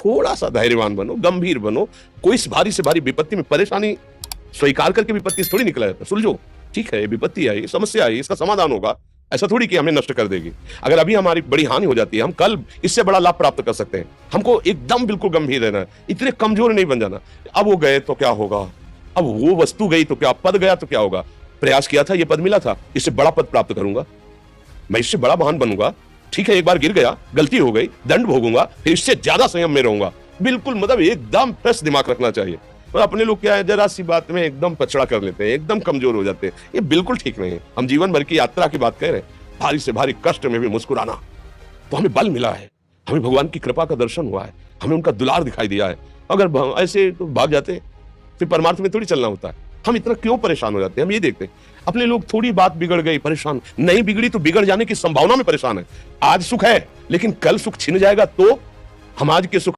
थोड़ा सा धैर्यवान बनो, गंभीर बनो। कोई भारी से भारी विपत्ति में परेशानी स्वीकार करके विपत्ति से थोड़ी निकला जाता। सुलझो, ठीक है, विपत्ति आई, समस्या आई, इसका समाधान होगा। ऐसा थोड़ी कि हमें नष्ट कर देगी। अगर अभी हमारी बड़ी हानि हो जाती है, हम कल इससे बड़ा लाभ प्राप्त कर सकते हैं। हमको एकदम बिल्कुल गंभीर रहना है, इतने कमजोर नहीं बन जाना। अब वो गए तो क्या होगा, अब वो वस्तु गई तो क्या, पद गया तो क्या होगा। प्रयास किया था, ये पद मिला था, इससे बड़ा पद प्राप्त करूंगा, मैं इससे बड़ा महान बनूंगा। ठीक है, एक बार गिर गया, गलती हो गई, दंड भोगूंगा, फिर इससे ज्यादा संयम में रहूंगा। बिल्कुल, मतलब एकदम फ्रेश दिमाग रखना चाहिए। और अपने लोग क्या है, जरा सी बात में एकदम पछड़ा कर लेते हैं, एकदम कमजोर हो जाते हैं। ये बिल्कुल ठीक नहीं है। हम जीवन भर की यात्रा की बात कह रहे हैं, भारी से भारी कष्ट में भी मुस्कुराना, तो हमें बल मिला है, हमें भगवान की कृपा का दर्शन हुआ है, हमें उनका दुलार दिखाई दिया है। अगर ऐसे तो भाग जाते फिर परमार्थ में थोड़ी चलना होता है। हम इतना क्यों परेशान हो जाते हैं, हम ये देखते हैं। अपने लोग थोड़ी बात बिगड़ गई परेशान, नहीं बिगड़ी तो बिगड़ जाने की संभावना में परेशान है। आज सुख है, लेकिन कल सुख छिन जाएगा तो हम आज के सुख